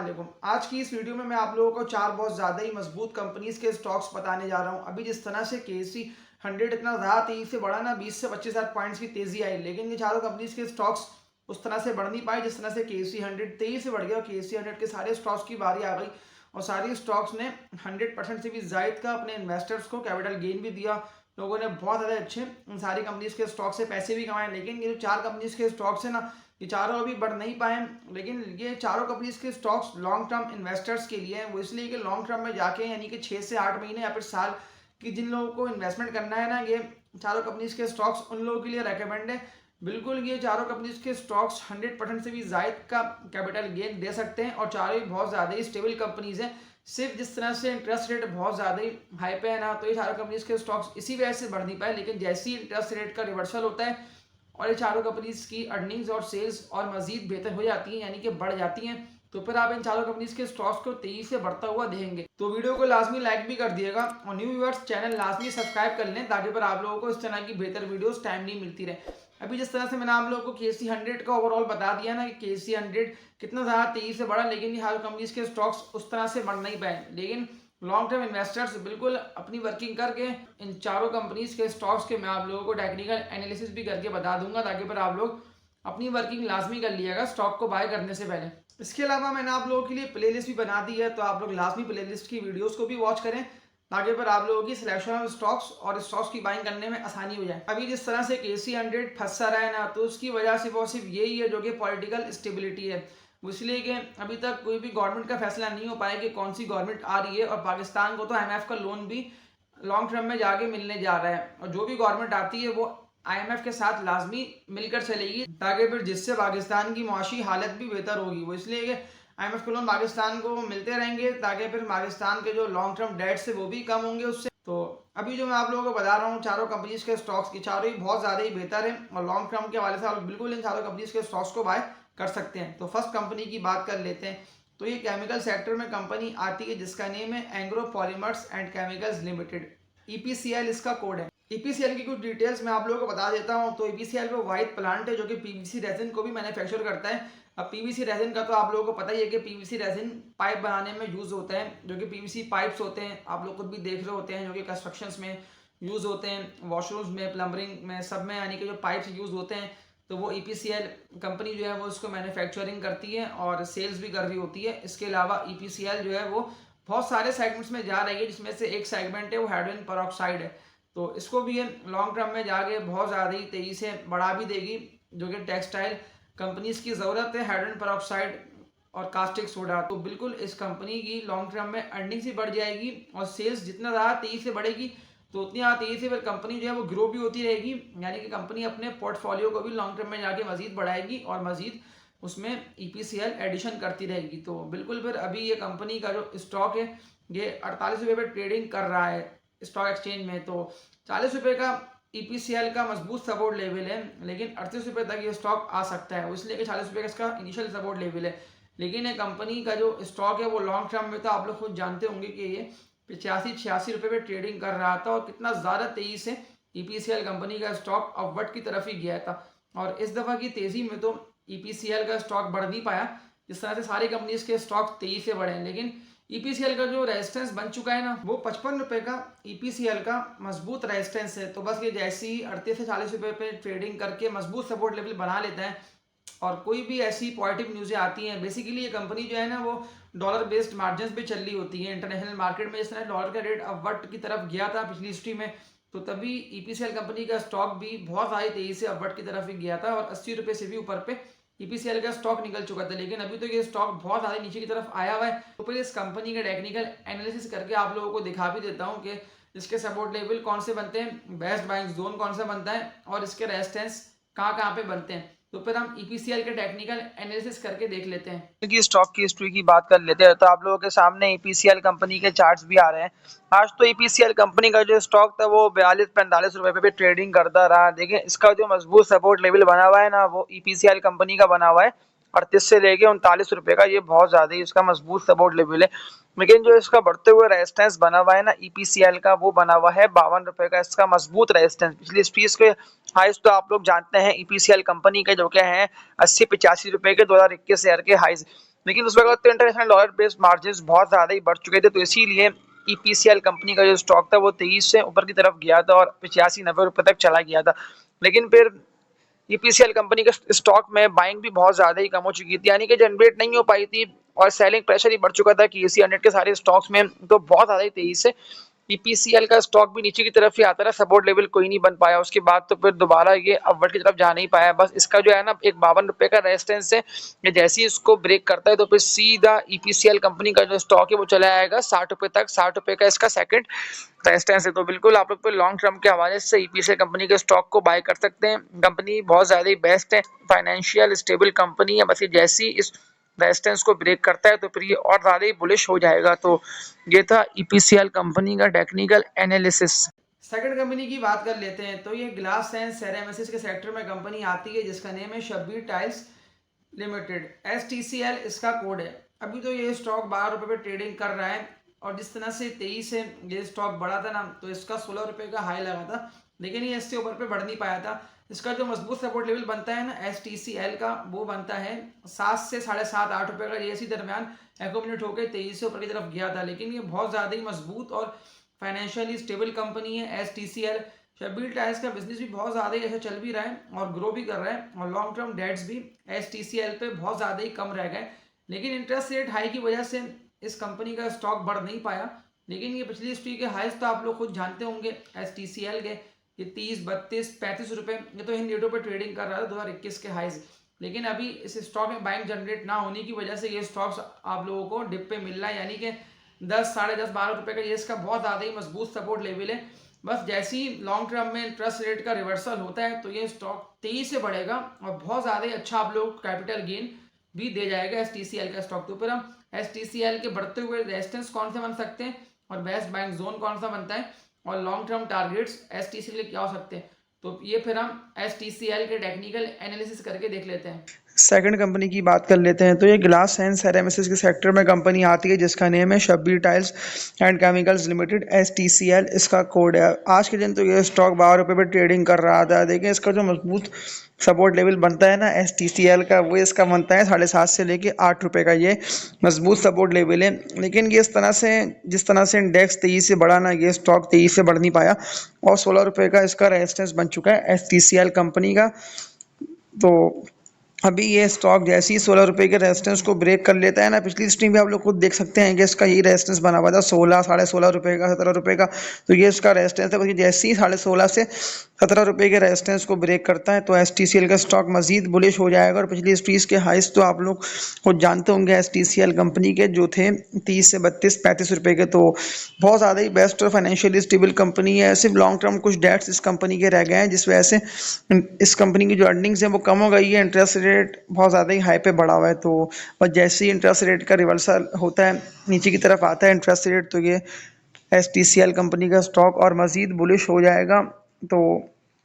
वालेकुम। आज की इस वीडियो में मैं आप लोगों को 4 बहुत ज़्यादा ही मजबूत कंपनीज़ के स्टॉक्स बताने जा रहा हूँ। अभी जिस तरह से केएसई 100 इतना ज़्यादा तेज़ी से बढ़ा ना, 20 से 25,000 पॉइंट्स की तेज़ी आई, लेकिन ये चारों कंपनीज़ के स्टॉक्स उस तरह से बढ़ नहीं पाए जिस तरह से केएसई 100 तेज़ी से बढ़ गया और केएसई 100 के सारे स्टॉक्स की बारी आ गई और सारी स्टॉक्स ने 100% से भी ज़ायद का अपने इन्वेस्टर्स को कैपिटल गेन भी दिया। लोगों ने बहुत ज़्यादा अच्छे इन सारी कंपनीज़ के स्टॉक से पैसे भी कमाए, लेकिन ये जो 4 कंपनीज़ के स्टॉक्स है ना, ये चारों अभी बढ़ नहीं पाए, लेकिन ये चारों कंपनीज के स्टॉक्स लॉन्ग टर्म इन्वेस्टर्स के लिए हैं। वो इसलिए कि लॉन्ग टर्म में जाके यानी कि 6 से 8 महीने या फिर साल की जिन लोगों को इन्वेस्टमेंट करना है ना, ये चारों कंपनीज के स्टॉक्स उन लोगों के लिए रेकमेंड है। बिल्कुल ये चारों कंपनीज के स्टॉक्स 100% से भी जायद का कैपिटल गेन दे सकते हैं और चारों ही बहुत ज़्यादा ही स्टेबल कंपनीज हैं। सिर्फ जिस तरह से इंटरेस्ट रेट बहुत ज़्यादा ही हाई पे है ना, तो ये चारों कंपनीज के स्टॉक्स इसी वजह से बढ़ नहीं पाए, लेकिन जैसे ही इंटरेस्ट रेट का रिवर्सल होता है और ये चारों कंपनीज की अर्निंग्स और सेल्स और मजीद बेहतर हो जाती हैं यानी कि बढ़ जाती हैं, तो फिर आप इन चारों कंपनीज के स्टॉक्स को तेजी से बढ़ता हुआ देखेंगे। तो वीडियो को लाजमी लाइक भी कर दिएगा और न्यू व्यूअर्स चैनल लाजमी सब्सक्राइब कर लें ताकि फिर आप लोगों को इस तरह की बेहतर वीडियोस टाइम नहीं मिलती रहे। अभी जिस तरह से मैंने आप लोगों को केएसई 100 का ओवरऑल बता दिया ना कि केएसई 100 कितना ज़्यादा तेजी से बढ़ा, लेकिन ये हर कंपनीज के स्टॉक्स उस तरह से बढ़ नहीं पाए। लेकिन लॉन्ग टर्म इन्वेस्टर्स बिल्कुल अपनी वर्किंग करके इन चारों कंपनीज के स्टॉक्स के मैं आप लोगों को टेक्निकल एनालिसिस भी करके बता दूंगा ताकि फिर आप लोग अपनी वर्किंग लाजमी कर लिएगा स्टॉक को बाय करने से पहले। इसके अलावा मैंने आप लोगों के लिए प्लेलिस्ट भी बना दी है, तो आप लोग लाजमी प्लेलिस्ट की वीडियोस को भी वॉच करें ताकि फिर आप लोगों की सिलेक्शन ऑफ स्टॉक्स और स्टॉक्स की बाइंग करने में आसानी हो जाए। अभी जिस तरह से केएसई 100 फंसा रहा है ना, तो उसकी वजह से वो सिर्फ यही है जो कि पॉलिटिकल स्टेबिलिटी है। इसलिए कि अभी तक कोई भी गवर्नमेंट का फैसला नहीं हो पाया कि कौन सी गवर्नमेंट आ रही है और पाकिस्तान को तो आईएमएफ का लोन भी लॉन्ग टर्म में जाके मिलने जा रहा है और जो भी गवर्नमेंट आती है वो आईएमएफ के साथ लाजमी मिलकर चलेगी ताकि फिर जिससे पाकिस्तान की मुआशी हालत भी बेहतर होगी। वो इसलिए कि आईएमएफ के लोन पाकिस्तान को मिलते रहेंगे ताकि फिर पाकिस्तान के जो लॉन्ग टर्म डेट्स है वो भी कम होंगे उससे। तो अभी जो मैं आप लोगों को बता रहा हूँ चारों कंपनीज के स्टॉक्स की, चारों ही बहुत ज़्यादा ही बेहतर है और लॉन्ग टर्म के हवाले से आप बिल्कुल इन चारों कंपनीज के स्टॉक्स को बाय कर सकते हैं। तो फर्स्ट कंपनी की बात कर लेते हैं। तो ये केमिकल सेक्टर में कंपनी आती है जिसका नेम है Engro polymers and chemicals limited. EPCL इसका कोड है। ईपीसीएल की कुछ डिटेल्स मैं आप लोगों को बता देता हूँ। तो ईपीसीएल वो वाइट प्लांट है जो कि पीवीसी रेजिन को भी मैन्युफैक्चर करता है। अब पीवीसी रेजिन का तो आप लोगों को पता ही है कि पीवीसी रेजिन पाइप बनाने में यूज होता है, जो कि पीवीसी पाइप्स होते हैं, आप लोग खुद भी देख रहे होते हैं, जो कि कंस्ट्रक्शंस में यूज होते हैं, वॉशरूम्स में, प्लम्बरिंग में, सब में, यानी कि जो पाइप्स यूज होते हैं। तो वो ईपीसीएल कंपनी जो है वो उसको मैन्युफैक्चरिंग करती है और सेल्स भी कर रही होती है। इसके अलावा ईपीसीएल जो है वो बहुत सारे सेगमेंट्स में जा रही है, जिसमें से एक सेगमेंट है वो हाइड्रोजन पेरोक्साइड है। तो इसको भी ये लॉन्ग टर्म में जाके बहुत ज़्यादा ही तेज़ी से बढ़ा भी देगी, जो कि टेक्सटाइल कंपनीज की ज़रूरत है, हाइड्रोजन पेरोक्साइड और कास्टिक सोडा। तो बिल्कुल इस कंपनी की लॉन्ग टर्म में अर्निंग्स भी बढ़ जाएगी और सेल्स जितना ज़्यादा तेज़ी से बढ़ेगी तो उतनी ज़्यादा तेज़ी से फिर कंपनी जो है वो ग्रो भी होती रहेगी, यानी कि कंपनी अपने पोर्टफोलियो को भी लॉन्ग टर्म में जाके मजीद बढ़ाएगी और मजीद उसमें ईपीसीएल एडिशन करती रहेगी। तो बिल्कुल फिर अभी ये कंपनी का जो स्टॉक है ये 48 रुपये पर ट्रेडिंग कर रहा है स्टॉक एक्सचेंज में। तो 40 रुपये का ईपीसीएल का मजबूत सपोर्ट लेवल है, लेकिन 38 रुपये तक ये स्टॉक आ सकता है, इसलिए कि 40 रुपये का इसका इनिशियल सपोर्ट लेवल है। लेकिन ये कंपनी का जो स्टॉक है वो लॉन्ग टर्म में तो आप लोग खुद जानते होंगे कि ये 85-86 रुपये पे ट्रेडिंग कर रहा था और कितना ज़्यादा तेज़ी से ईपीसीएल कंपनी का स्टॉक अपवर्ड की तरफ ही गया था। और इस दफ़ा की तेज़ी में तो ईपीसीएल का स्टॉक बढ़ नहीं पाया जिस तरह से सारी कंपनीज के स्टॉक तेज़ी से बढ़े हैं, लेकिन ईपीसीएल का जो रेजिस्टेंस बन चुका है ना वो 55 रुपये का ईपीसीएल का मजबूत रेजिस्टेंस है। तो बस ये जैसे ही 38 से 40 रुपये पे ट्रेडिंग करके मजबूत सपोर्ट लेवल बना लेता है और कोई भी ऐसी पॉजिटिव न्यूज़ें आती हैं, बेसिकली ये कंपनी जो है ना वो डॉलर बेस्ड मार्जिन पे चल रही होती है इंटरनेशनल मार्केट में। जिस तरह डॉलर का रेट अपवर्ड की तरफ गया था पिछली हिस्ट्री में, तो तभी ईपीसीएल कंपनी का स्टॉक भी बहुत सारी तेज़ी से अपवर्ड की तरफ ही गया था और 80 रुपये से भी ऊपर पे ईपीसीएल का स्टॉक निकल चुका था। लेकिन अभी तो ये स्टॉक बहुत ज़्यादा नीचे की तरफ आया हुआ है। तो फिर इस कंपनी का टेक्निकल एनालिसिस करके आप लोगों को दिखा भी देता हूँ कि इसके सपोर्ट लेवल कौन से बनते हैं, बेस्ट बाइंग जोन कौन सा बनता है और इसके रेजिस्टेंस कहाँ कहाँ पे बनते हैं। तो फिर हम ईपीसीएल के टेक्निकल एनालिसिस करके देख लेते हैं की स्टॉक की हिस्ट्री की बात कर लेते हैं। तो आप लोगों के सामने ईपीसीएल कंपनी के चार्ट्स भी आ रहे हैं। आज तो ईपीसीएल कंपनी का जो स्टॉक था वो 42-45 रुपए पे ट्रेडिंग करता रहा। देखिए इसका जो मजबूत सपोर्ट लेवल बना हुआ है ना वो ईपीसीएल कंपनी का बना हुआ है 38 से लेके 39 रुपए का। ये बहुत ज्यादा ही इसका मजबूत सपोर्ट लेवल है। लेकिन जो इसका बढ़ते हुए रेजिस्टेंस बना हुआ है ना ईपीसीएल का वो बना हुआ है 52 रुपए का। इसका मजबूत रेजिस्टेंस पिछली हिस्ट्री के हाइस तो आप लोग जानते हैं ईपीसीएल कंपनी के जो क्या है 80-85 रुपए के 2021 शेयर के हाइस। लेकिन उस वक्त तो इंटरनेशनल डॉलर बेस्ड मार्जिन बहुत ज़्यादा ही बढ़ चुके थे, तो इसीलिए ईपीसीएल कंपनी का जो स्टॉक था वो 23 से ऊपर की तरफ गया था और 85-90 रुपए तक चला गया था। लेकिन फिर ईपीसीएल कंपनी के स्टॉक में बाइंग भी बहुत ज़्यादा ही कम हो चुकी थी, यानी कि जनरेट नहीं हो पाई थी और सेलिंग प्रेशर ही बढ़ चुका था कि एसी 100 के सारे स्टॉक्स में, तो बहुत ज़्यादा ही तेजी से ईपीसीएल का स्टॉक भी नीचे की तरफ ही आता रहा, सपोर्ट लेवल कोई नहीं बन पाया। उसके बाद तो फिर दोबारा ये अपवर्ड की तरफ जा नहीं पाया। बस इसका जो है ना एक 52 रुपए का रेजिस्टेंस है, ये जैसे ही इसको ब्रेक करता है तो फिर सीधा ईपीसीएल कंपनी का जो स्टॉक है वो चला आएगा 60 रुपए तक। 60 रुपए का इसका सेकंड रेजिस्टेंस है, तो बिल्कुल आप लोग फिर लॉन्ग टर्म के हवाले से ईपीसीएल कंपनी के स्टॉक को बाय कर सकते हैं। कंपनी बहुत ज़्यादा ही बेस्ट है, फाइनेंशियल स्टेबल कंपनी है। बस ये जैसी इस रेजिस्टेंस को ब्रेक करता है तो फिर ये और ज़्यादा ही बुलिश हो जाएगा। तो ये था ईपीसीएल कंपनी का टेक्निकल एनालिसिस। सेकंड कंपनी की बात कर लेते हैं, तो ये ग्लास एंड सेरेमिक्स के सेक्टर में कंपनी आती है जिसका नेम है शब्बीर टाइल्स लिमिटेड, STCL इसका कोड है। अभी तो ये स्टॉक 12 रुपये पे ट्रेडिंग कर रहा है और जिस तरह से 23 से ये स्टॉक बढ़ा था ना, तो इसका 16 रुपये का हाई लगा था, लेकिन ये इससे ऊपर पे बढ़ नहीं पाया था। इसका जो मजबूत सपोर्ट लेवल बनता है ना STCL का, वो बनता है 7 से 7.5-8 रुपये का, ये इसी दरमियान एकोमिनेट होकर 23 से ऊपर की तरफ गया था। लेकिन ये बहुत ज़्यादा ही मजबूत और फाइनेंशियली स्टेबल कंपनी है STCL। शब्बीर टाइल्स का बिजनेस भी बहुत ज़्यादा ही ऐसे चल भी रहा है और ग्रो भी कर रहा है और लॉन्ग टर्म डेट्स भी STCL पे बहुत ज़्यादा ही कम रह गए। लेकिन इंटरेस्ट रेट हाई की वजह से इस कंपनी का स्टॉक बढ़ नहीं पाया। लेकिन ये पिछली हिस्ट्री के हाइस्ट तो आप लोग खुद जानते होंगे STCL के, ये 30, 32, 35 रुपये, ये तो इन डेटों पर ट्रेडिंग कर रहा था 2021 के हाइज। लेकिन अभी इस स्टॉक में बाइंग जनरेट ना होने की वजह से ये स्टॉक्स आप लोगों को डिप पे मिल रहा है, यानी कि 10, 10.5, 12 रुपये का ये इसका बहुत ज़्यादा ही मजबूत सपोर्ट लेवल है। बस जैसे ही लॉन्ग टर्म में इंटरेस्ट रेट का रिवर्सल होता है तो ये स्टॉक तेजी से बढ़ेगा और बहुत ज़्यादा ही अच्छा आप लोग कैपिटल गेन भी दे जाएगा STCL का स्टॉक। तो फिर हम STCL के बढ़ते हुए रेजिस्टेंस कौन से बन सकते हैं और बेस्ट बाइंग जोन कौन सा बनता है और लॉन्ग टर्म टारगेट्स STCL के क्या हो सकते हैं, तो ये फिर हम STCL के टेक्निकल एनालिसिस करके देख लेते हैं। सेकंड कंपनी की बात कर लेते हैं, तो ये ग्लास एंड सेरेमिक्स के सेक्टर में कंपनी आती है जिसका नेम है Shabbir tiles and chemicals limited, STCL इसका कोड है। आज के दिन तो ये स्टॉक 12 रुपये पर ट्रेडिंग कर रहा था। देखिए इसका जो मजबूत सपोर्ट लेवल बनता है ना STCL का, वो इसका बनता है 7.5 से लेके 8 रुपये का, ये मजबूत सपोर्ट लेवल है। लेकिन ये जिस तरह से इंडेक्स 23 से बढ़ा ना, ये स्टॉक 23 से बढ़ नहीं पाया और 16 रुपये का इसका रेजिस्टेंस बन चुका है STCL कंपनी का। तो अभी ये स्टॉक जैसे ही 16 रुपये के रेजिस्टेंस को ब्रेक कर लेता है ना, पिछली स्ट्रीम भी आप लोग खुद देख सकते हैं कि इसका यही रेजिस्टेंस बना हुआ था 16, 16.5 रुपये का, 17 रुपये का, तो ये इसका रेजिस्टेंस है। बल्कि जैसे ही 16.5 से 17 रुपये के रेजिस्टेंस को ब्रेक करता है तो STCL का स्टॉक मजीद बुलिश हो जाएगा और पिछली स्ट्रीज के हाइस तो आप लोग खुद जानते होंगे STCL कंपनी के जो थे 30 से 32, 35 रुपये के, तो बहुत ज़्यादा ही बेस्ट और फाइनेंशियली स्टेबल कंपनी है। सिर्फ लॉन्ग टर्म कुछ डेट्स इस कंपनी के रह गए हैं जिस वजह से इस कंपनी की जो अर्निंग्स है वो कम हो गई है, इंटरेस्ट रेट बहुत ज़्यादा ही हाई पे बढ़ा हुआ है। तो और जैसे ही इंटरेस्ट रेट का रिवर्सल होता है, नीचे की तरफ आता है इंटरेस्ट रेट, तो ये STCL कंपनी का स्टॉक और मज़ीद बुलिश हो जाएगा। तो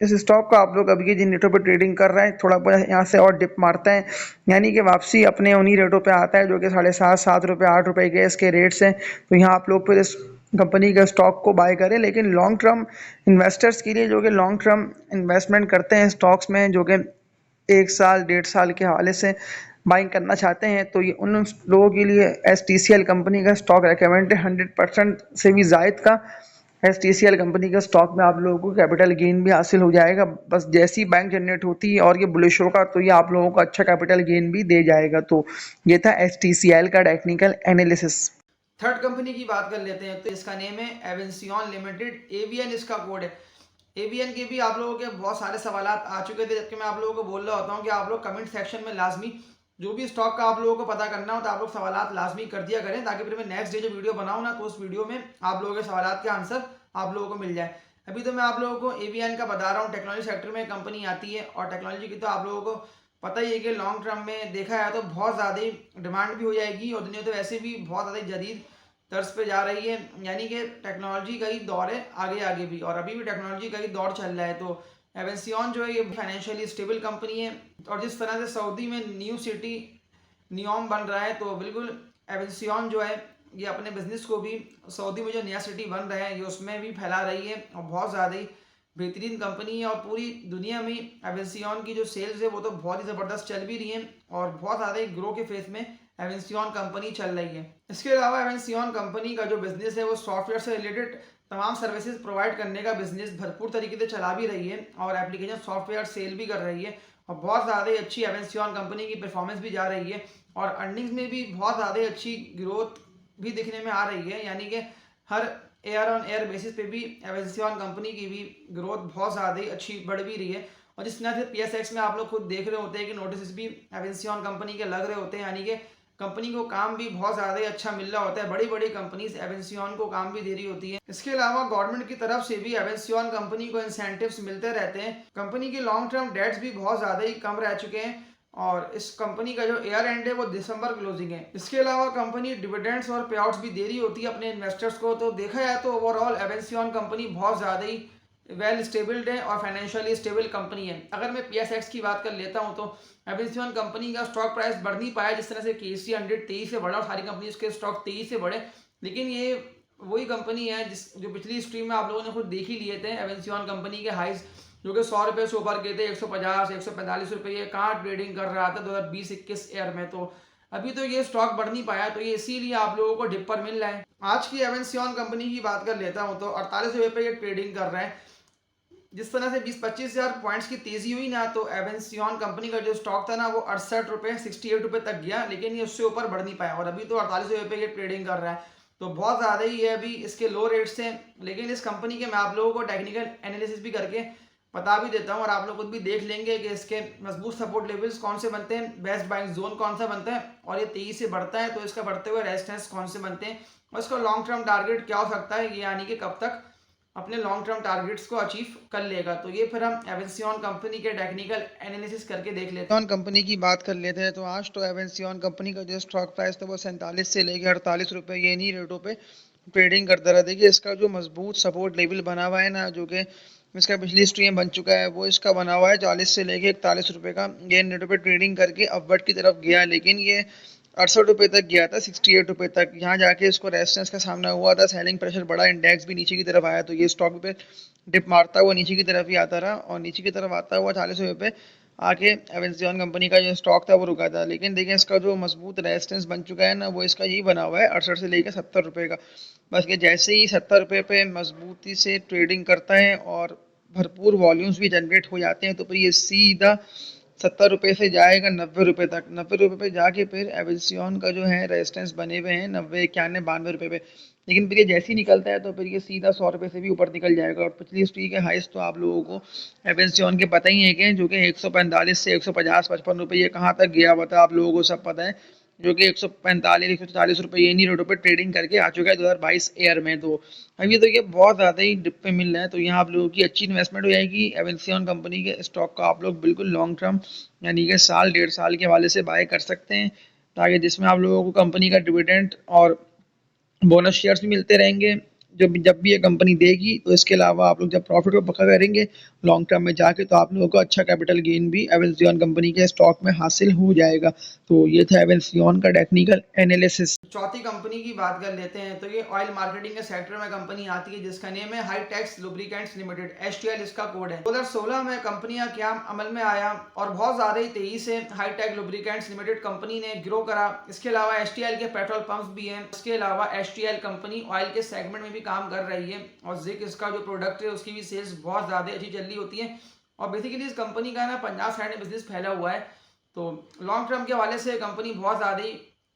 इस स्टॉक को आप लोग अभी जिन रेटों पे ट्रेडिंग कर रहे हैं, थोड़ा बहुत यहाँ से और डिप मारता है, यानी कि वापसी अपने उन्हीं रेटों पे आता है जो कि 7.5, 7 रुपये, 8 रुपये के इसके रेट्स हैं। तो यहाँ आप लोग फिर इस कंपनी के स्टॉक को बाय करें। लेकिन लॉन्ग टर्म इन्वेस्टर्स के लिए जो कि लॉन्ग टर्म इन्वेस्टमेंट करते हैं स्टॉक्स में, जो कि 1 साल, 1.5 साल के हवाले से बाइंग करना चाहते हैं, तो ये उन लोगों के लिए STCL कंपनी का स्टॉक रिकमेंड है। 100% से भी ज़ायद का STCL कंपनी के स्टॉक में आप लोगों को कैपिटल गेन भी हासिल हो जाएगा। बस जैसी बैंक जनरेट होती है और ये बुलिश होगा तो ये आप लोगों को अच्छा कैपिटल गेन भी दे जाएगा। तो ये था STCL का टेक्निकल एनालिसिस। थर्ड कंपनी की बात कर लेते हैं, तो इसका नेम है एवेंसियन लिमिटेड, AVN इसका कोड है। AVN के भी आप लोगों के बहुत सारे सवाल आ चुके थे, जबकि मैं आप लोगों को बोल रहा होता हूँ कि आप लोग कमेंट सेक्शन में लाजमी जो भी स्टॉक का आप लोगों को पता करना हो तो आप लोग सवाल लाजमी कर दिया करें, ताकि फिर मैं नेक्स्ट डे जो वीडियो बनाऊँ ना, तो उस वीडियो में आप लोगों के सवाल के आंसर आप लोगों को मिल जाए। अभी तो मैं आप लोगों को AVN का बता रहा हूँ, टेक्नोलॉजी सेक्टर में कंपनी आती है और टेक्नोलॉजी की तो आप लोगों को पता ही है कि लॉन्ग टर्म में देखा है तो बहुत ज़्यादा डिमांड भी हो जाएगी और दुनिया तो वैसे भी बहुत ज़्यादा जदीद तर्ज पे जा रही है, यानी कि टेक्नोलॉजी का ही दौर है आगे आगे भी, और अभी भी टेक्नोलॉजी का ही दौर चल रहा है। तो एवेंसियन जो है ये फाइनेंशियली स्टेबल कंपनी है और जिस तरह से सऊदी में न्यू सिटी नियोम बन रहा है, तो बिल्कुल एवेंसियन जो है ये अपने बिजनेस को भी सऊदी में जो नया सिटी बन रहा है ये उसमें भी फैला रही है और बहुत ज़्यादा ही बेहतरीन कंपनी है और पूरी दुनिया में एवेंसियन की जो सेल्स है वो तो बहुत ही ज़बरदस्त चल भी रही है और बहुत ज़्यादा ही ग्रो के फेस में एवेंसियन कंपनी चल रही है। इसके अलावा एवेंसियन कंपनी का जो बिजनेस है वो सॉफ्टवेयर से रिलेटेड तमाम सर्विसेज प्रोवाइड करने का बिजनेस भरपूर तरीके से चला भी रही है और एप्लीकेशन सॉफ्टवेयर सेल भी कर रही है और बहुत ज़्यादा ही अच्छी एवेंसियन कंपनी की परफॉर्मेंस भी जा रही है और अर्निंग्स में भी बहुत ज़्यादा अच्छी ग्रोथ भी दिखने में आ रही है। यानी कि हर एयर ऑन एयर बेसिस पे भी एवेंसियन कंपनी की भी ग्रोथ बहुत ज़्यादा ही अच्छी बढ़ भी रही है। और जिस तरह से पीएसएक्स में आप लोग खुद देख रहे होते हैं कि नोटिस भी एवेंसियन कंपनी के लग रहे होते हैं, यानी कि कंपनी को काम भी बहुत ज़्यादा ही अच्छा मिल रहा होता है। बड़ी बड़ी कंपनीज एवेंसियन को काम भी दे रही होती है। इसके अलावा गवर्नमेंट की तरफ से भी एवेंसियन कंपनी को इंसेंटिव्स मिलते रहते हैं। कंपनी के लॉन्ग टर्म डेट्स भी बहुत ज़्यादा ही कम रह चुके हैं और इस कंपनी का जो ईयर एंड है वो दिसंबर क्लोजिंग है। इसके अलावा कंपनी डिविडेंड्स और पे आउट्स भी दे रही होती है अपने इन्वेस्टर्स को। तो देखा जाए तो ओवरऑल एवेंसियन कंपनी बहुत ज़्यादा ही वेल स्टेबल्ड है और फाइनेंशियली स्टेबल कंपनी है। अगर मैं पीएसएक्स की बात कर लेता हूं तो एवेंसियन कंपनी का स्टॉक प्राइस बढ़ नहीं पाया जिस तरह से केसी 100 तेजी से बढ़ा और सारी कंपनीज के स्टॉक तेजी से बढ़े, लेकिन ये वही कंपनी है जिस जो पिछली स्ट्रीम में आप लोगों ने खुद देख ही लिए थे। एवेंसियन कंपनी के हाइज जो कि 100 रुपये से ऊपर गए थे, 150 145 रुपये, ये कहाँ ट्रेडिंग कर रहा था 2020-21 ईयर में। तो अभी तो ये स्टॉक बढ़ नहीं पाया, तो ये इसीलिए आप लोगों को डिप पर मिल रहा है। आज की एवेंसियन कंपनी की बात कर लेता हूँ तो 48 रुपये पे ये ट्रेडिंग कर रहा है। जिस तरह से 20-25 हज़ार पॉइंट्स की तेजी हुई ना, तो एवेंसियन कंपनी का जो स्टॉक था ना वो 68 रुपये 68 रुपये तक गया, लेकिन ये उससे ऊपर बढ़ नहीं पाया और अभी तो 48 रुपये पे ये ट्रेडिंग कर रहा है। तो बहुत ज़्यादा ही है अभी इसके लो रेट्स हैं, लेकिन इस कंपनी के मैं आप लोगों को टेक्निकल एनालिसिस भी करके बता भी देता हूँ और आप लोग खुद भी देख लेंगे कि इसके मजबूत सपोर्ट लेवल्स कौन से बनते हैं, बेस्ट बाइंग जोन कौन सा बनता है और ये तेजी से बढ़ता है तो इसका बढ़ते हुए रेजिस्टेंस कौन से बनते हैं और इसका लॉन्ग टर्म टारगेट क्या हो सकता है, यानी कि कब तक अपने लॉन्ग टर्म टारगेट्स को अचीव कर लेगा। तो ये फिर हम एवेंसियन कंपनी के टेक्निकल एनालिसिस करके देख लेते हैं। कंपनी की बात कर लेते हैं तो आज तो एवेंसियन कंपनी का जो स्टॉक प्राइस था वो 47 से लेकर 48 रुपये ये नहीं रेटों पे ट्रेडिंग करता रहा। देखिए इसका जो मजबूत सपोर्ट लेवल बना हुआ है ना, जो कि इसका पिछली स्ट्रीम बन चुका है, वो इसका बना हुआ है 40 से लेकर 41 रुपये का। ये रेटों पे ट्रेडिंग करके अपवर्ड की तरफ गया, लेकिन ये 68 रुपये तक गया था, 68 रुपये तक। यहाँ जाके इसको रेजिस्टेंस का सामना हुआ था, सेलिंग प्रेशर बढ़ा, इंडेक्स भी नीचे की तरफ आया, तो ये स्टॉक पे डिप मारता हुआ नीचे की तरफ ही आता रहा और नीचे की तरफ आता हुआ 40 रुपये पे आके एवेंसियन कंपनी का जो स्टॉक था वो रुका था। लेकिन देखिए इसका जो मजबूत रेजिस्टेंस बन चुका है ना, वो इसका यही बना हुआ है 68 से लेकर 70 रुपये का। बस कि जैसे ही 70 रुपये पे मजबूती से ट्रेडिंग करता है और भरपूर वॉल्यूम्स भी जनरेट हो जाते हैं, तो फिर ये सीधा 70 रुपये से जाएगा 90 रुपये तक। 90 रुपये पे जाके फिर एवेंसियन का जो है रेजिस्टेंस बने हुए हैं 90, 91, 92 रुपये पे। लेकिन फिर ये जैसे ही निकलता है तो फिर ये सीधा 100 रुपये से भी ऊपर निकल जाएगा और पिछली हिस्ट्री के हाइस्ट तो आप लोगों को एवेंसियन के पता ही है कि जो कि 145 से 150 55 रुपये ये कहाँ तक गया हुआ था, आप लोगों को सब पता है। जो कि 145 140 रुपये ये नहीं रेटों पे ट्रेडिंग करके आ चुका है 2022 ईयर में। तो अभी तो ये बहुत ज़्यादा ही डिप पे मिल रहा है, तो यहाँ आप लोगों की अच्छी इन्वेस्टमेंट हो जाएगी। एवेंसियन कंपनी के स्टॉक का आप लोग बिल्कुल लॉन्ग टर्म यानी कि साल 1.5 साल के हवाले से बाय कर सकते हैं, ताकि जिसमें आप लोगों को कंपनी का डिविडेंड और बोनस शेयर्स भी मिलते रहेंगे जब जब भी ये कंपनी देगी। तो इसके अलावा आप लोग जब प्रॉफिट को पक्का करेंगे लॉन्ग टर्म में जाके, तो आप लोगों को अच्छा कैपिटल गेन भी एवेंसियन कंपनी के स्टॉक में हासिल हो जाएगा। तो ये था एवेंसियन का टेक्निकल एनालिसिस। चौथी कंपनी की बात कर लेते हैं तो ये ऑयल मार्केटिंग के सेक्टर में कंपनी आती है जिसका नेम है हाईटेक्स लुब्रिकेंट्स लिमिटेड, HTL इसका कोड है। 2016 में कंपनी का क्या अमल में आया और बहुत ज्यादा ही तेजी से हाईटेक लुब्रिकेंट्स लिमिटेड कंपनी ने ग्रो करा। इसके अलावा HTL के पेट्रोल पंप्स भी हैं। इसके अलावा HTL कंपनी ऑयल के सेगमेंट में भी काम कर रही है और जिक इसका जो प्रोडक्ट है उसकी भी सेल्स बहुत ज़्यादा अच्छी चल रही होती है और बेसिकली इस कंपनी का ना पंजाब साइड में बिजनेस फैला हुआ है। तो लॉन्ग टर्म के हवाले से कंपनी बहुत ज़्यादा ही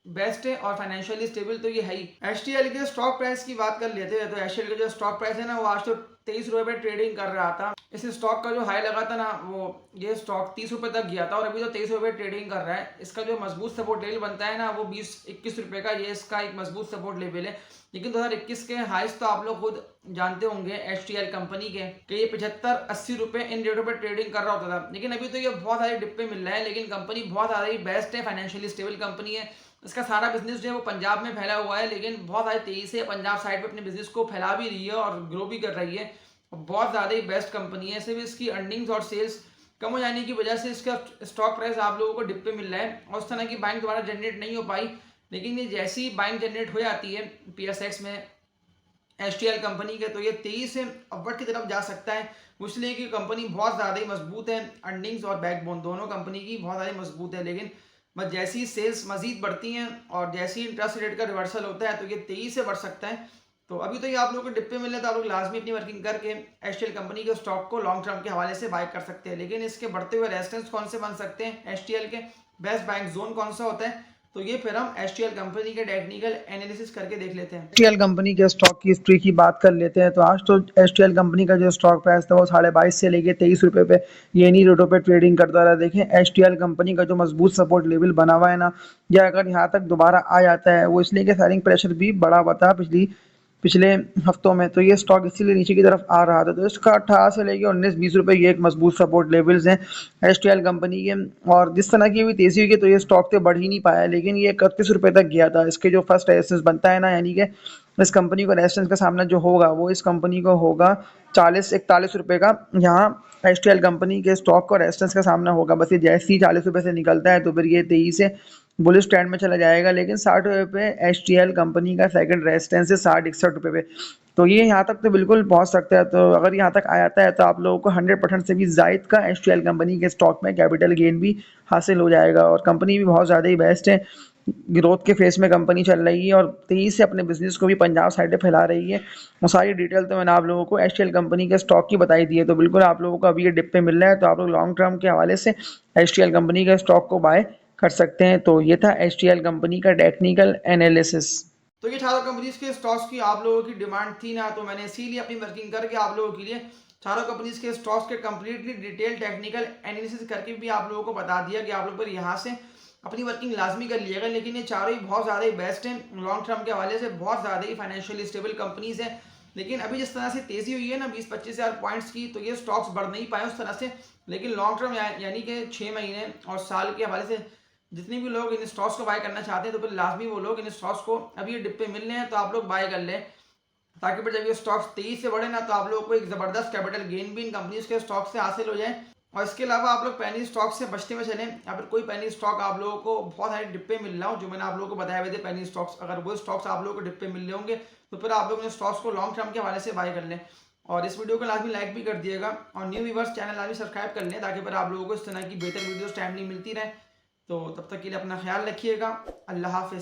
बेस्ट है और फाइनेंशियली स्टेबल तो ये है ही। HTL के स्टॉक प्राइस की बात कर लेते हैं तो HTL का जो स्टॉक प्राइस है ना वो आज तो 23 रुपये पे ट्रेडिंग कर रहा था। इस स्टॉक का जो हाई लगा था ना वो ये स्टॉक 30 रुपये तक गया था और अभी तो 23 रुपये ट्रेडिंग कर रहा है। इसका जो मजबूत सपोर्ट लेवल बनता है ना वो 20-21 रुपये का, ये इसका एक मजबूत सपोर्ट लेवल है। लेकिन 2021 के हाइस्ट तो आप लोग खुद जानते होंगे HTL कंपनी के कि ये 75-80 रुपये इन रेटों पर ट्रेडिंग कर रहा होता था। लेकिन अभी तो ये बहुत सारे डिप पे मिल रहा है, लेकिन कंपनी बहुत ज़्यादा ही बेस्ट है, फाइनेंशियली स्टेबल कंपनी है। इसका सारा बिजनेस जो है वो पंजाब में फैला हुआ है, लेकिन बहुत सारी तेजी से पंजाब साइड पे अपने बिजनेस को फैला भी रही है और ग्रो भी कर रही है। बहुत ज़्यादा ही बेस्ट कंपनी है। सिर्फ इसकी अर्निंग्स और सेल्स कम हो जाने की वजह से इसका स्टॉक प्राइस आप लोगों को डिप पे मिल रहा है और उस तरह की बाइंग दोबारा जनरेट नहीं हो पाई। लेकिन ये जैसी बाइंग जनरेट हो जाती है PSX में HTL कंपनी के, तो ये तेजी से अपवर्ड की तरफ जा सकता है, इसलिए कि कंपनी बहुत ज़्यादा ही मजबूत है। अर्निंग्स और बैकबोन दोनों कंपनी की बहुत ज़्यादा मजबूत है, लेकिन बस जैसी ही सेल्स मजीद बढ़ती हैं और जैसे ही इंटरेस्ट रेट का रिवर्सल होता है तो ये तेजी से बढ़ सकता है। तो अभी तो ये आप लोगों को डिप पे मिल रहा है, तो आप लोग लाजमी अपनी वर्किंग करके एचटीएल कंपनी के स्टॉक को लॉन्ग टर्म के हवाले से बाय कर सकते हैं। लेकिन इसके बढ़ते हुए रेजिस्टेंस कौन से बन सकते हैं एचटीएल के, बेस्ट बाइंग जोन कौन सा होता है, तो ये फिर हम एचटीएल कंपनी के टेक्निकल एनालिसिस करके देख लेते हैं। एचटीएल कंपनी के स्टॉक की हिस्ट्री की बात कर लेते हैं। तो आज तो एचटीएल कंपनी का जो स्टॉक प्राइस था वो 22.5 से लेके 23 रुपये पे ये नहीं रेटों पे ट्रेडिंग करता रहा। देखें एचटीएल कंपनी का जो मजबूत सपोर्ट लेवल बना हुआ है ना, या अगर यहाँ तक दोबारा आ जाता है, वो इसलिए कि सेलिंग प्रेशर भी बड़ा हुआ था पिछले हफ्तों में, तो ये स्टॉक इसीलिए नीचे की तरफ आ रहा था। तो इसका 18 से लेके 19-20 रुपए ये एक मजबूत सपोर्ट लेवल्स हैं एचटीएल कंपनी के। और जिस तरह की भी तेजी हुई है तो ये स्टॉक तो बढ़ ही नहीं पाया, लेकिन ये 31 रुपए तक गया था। इसके जो फर्स्ट रेजिस्टेंस बनता है ना, यानी कि इस कंपनी को रेजिस्टेंस का सामना जो होगा वो इस कंपनी को होगा 40-41 रुपए का। यहाँ एचटीएल कंपनी के स्टॉक को रेजिस्टेंस का सामना होगा। बस ये जैसे ही 40 रुपए से निकलता है तो फिर ये तेजी से बुलिश ट्रेंड में चला जाएगा। लेकिन 60 रुपए पे एचटीएल कंपनी का सेकंड रेजिस्टेंस है 60-61 रुपए पे, तो ये यहाँ तक तो बिल्कुल पहुँच सकता है। तो अगर यहाँ तक आ जाता है तो आप लोगों को 100% से भी ज़ायद का एचटीएल कंपनी के स्टॉक में कैपिटल गेन भी हासिल हो जाएगा। और कंपनी भी बहुत ज़्यादा ही बेस्ट है, ग्रोथ के फेस में कंपनी चल रही है और तेजी से अपने बिजनेस को भी पंजाब साइड पे फैला रही है। वो सारी डिटेल तो मैंने आप लोगों को एचटीएल कंपनी के स्टॉक की बताई दी है। तो बिल्कुल आप लोगों को अभी ये डिप पे मिल रहा है, तो आप लोग लॉन्ग टर्म के हवाले से एचटीएल कंपनी के स्टॉक को बाय कर सकते हैं। तो ये था एचटीएल कंपनी का टेक्निकल एनालिसिस। तो ये 18 कंपनीज के स्टॉक्स की आप लोगों की डिमांड थी ना, तो मैंने इसीलिए अपनी वर्किंग करके आप लोगों के लिए 4 कंपनीज के स्टॉक्स के कंप्लीटली डिटेल टेक्निकल एनालिसिस करके भी आप लोगों को बता दिया कि आप लोग पर यहाँ से अपनी वर्किंग लाजमी कर लिएगा। लेकिन ये चारों ही बहुत ज़्यादा ही बेस्ट हैं, लॉन्ग टर्म के हवाले से बहुत ज़्यादा ही फाइनेंशियली स्टेबल कंपनीज हैं। लेकिन अभी जिस तरह से तेज़ी हुई है ना 20-25 हज़ार पॉइंट्स की, तो ये स्टॉक्स बढ़ नहीं पाए उस तरह से। लेकिन लॉन्ग टर्म यानी कि 6 महीने और साल के हवाले से जितने भी लोग इन स्टॉक्स को बाय करना चाहते हैं, तो फिर लाजमी वो लोग इन स्टॉक्स को अभी ये डिप पे मिल रहे हैं तो आप लोग बाय कर लें, ताकि फिर जब ये स्टॉक्स तेजी से बढ़े ना तो आप लोगों को एक ज़बरदस्त कैपिटल गेन भी इन कंपनीज के स्टॉक से हासिल हो जाए। और इसके अलावा आप लोग पैनी स्टॉक से बचते हुए चलें, या फिर कोई पैनी स्टॉक आप लोगों को बहुत सारे डिब्बे मिल रहा हो जो मैंने आप लोगों को बताया हुए थे पैनी स्टॉक्स, अगर वो स्टॉक्स आप लोगों को डिब्बे मिल रहे होंगे तो फिर आप लोग इन स्टॉक्स को लॉन्ग टर्म के हवाले से बाय कर लें। और इस वीडियो को लाजमी लाइक भी कर दिएगा और न्यू व्यूअर्स चैनल लाजमी सब्सक्राइब कर लें, ताकि फिर आप लोगों को इस तरह की बेहतर वीडियोस टाइमली मिलती रहे। तो तब तक के लिए अपना ख्याल रखिएगा। अल्लाह हाफिज़।